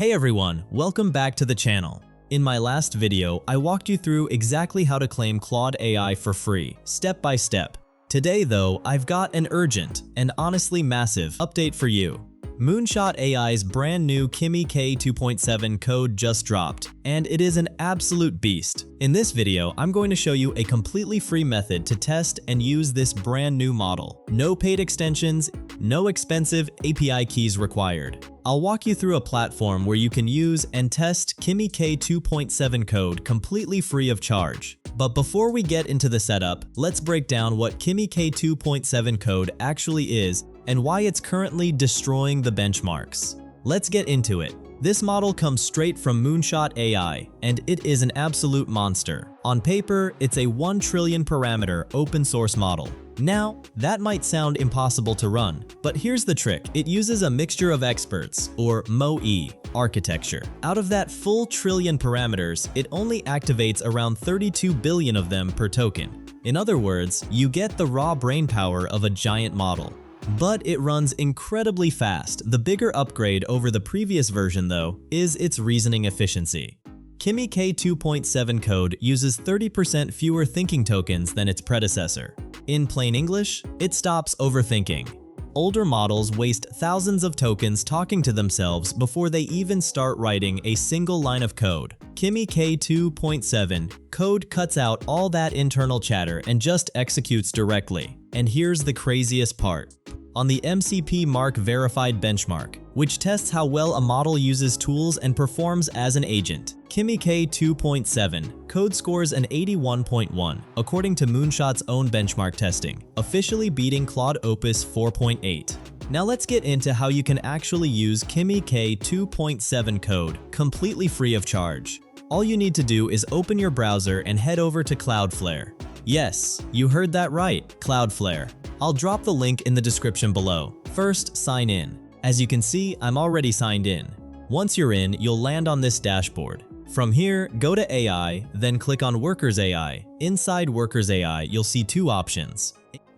Hey everyone, welcome back to the channel. In my last video, I walked you through exactly how to claim Claude AI for free, step by step. Today though, I've got an urgent and honestly massive update for you. Moonshot AI's brand new Kimi K2.7 code just dropped, and it is an absolute beast. In this video, I'm going to show you a completely free method to test and use this brand new model. No paid extensions, no expensive API keys required. I'll walk you through a platform where you can use and test Kimi K2.7 code completely free of charge. But before we get into the setup, let's break down what Kimi K2.7 code actually is and why it's currently destroying the benchmarks. Let's get into it. This model comes straight from Moonshot AI, and it is an absolute monster. On paper, it's a 1 trillion parameter open source model. Now, that might sound impossible to run, but here's the trick. It uses a mixture of experts, or MoE, architecture. Out of that full trillion parameters, it only activates around 32 billion of them per token. In other words, you get the raw brainpower of a giant model. But it runs incredibly fast. The bigger upgrade over the previous version, though, is its reasoning efficiency. Kimi K2.7 code uses 30% fewer thinking tokens than its predecessor. In plain English, it stops overthinking. Older models waste thousands of tokens talking to themselves before they even start writing a single line of code. Kimi K2.7 code cuts out all that internal chatter and just executes directly. And here's the craziest part. On the MCP Mark verified benchmark, which tests how well a model uses tools and performs as an agent, Kimi K2.7 code scores an 81.1 according to Moonshot's own benchmark testing, officially beating Claude Opus 4.8. Now let's get into how you can actually use Kimi K2.7 code completely free of charge. All you need to do is open your browser and head over to Cloudflare. Yes, you heard that right, Cloudflare. I'll drop the link in the description below. First, sign in. As you can see, I'm already signed in. Once you're in, you'll land on this dashboard. From here, go to AI, then click on Workers AI. Inside Workers AI, you'll see two options: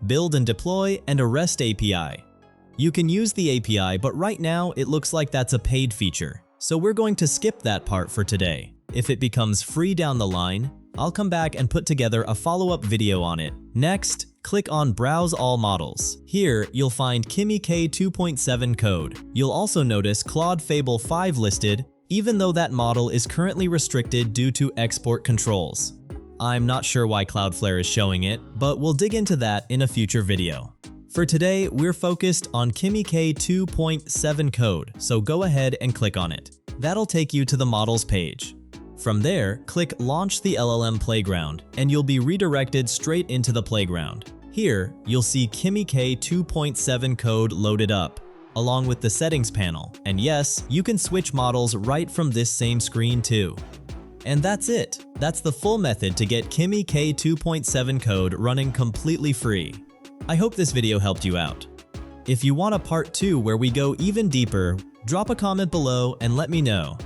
Build and Deploy and a REST API. You can use the API, but right now it looks like that's a paid feature. So we're going to skip that part for today. If it becomes free down the line, I'll come back and put together a follow-up video on it. Next, click on Browse All Models. Here, you'll find Kimi K2.7 code. You'll also notice Claude Fable 5 listed, even though that model is currently restricted due to export controls. I'm not sure why Cloudflare is showing it, but we'll dig into that in a future video. For today, we're focused on Kimi K2.7 code, so go ahead and click on it. That'll take you to the models page. From there, click Launch the LLM Playground, and you'll be redirected straight into the playground. Here, you'll see Kimi K2.7 code loaded up, along with the settings panel. And yes, you can switch models right from this same screen too. And that's it. That's the full method to get Kimi K2.7 code running completely free. I hope this video helped you out. If you want a part 2 where we go even deeper, drop a comment below and let me know.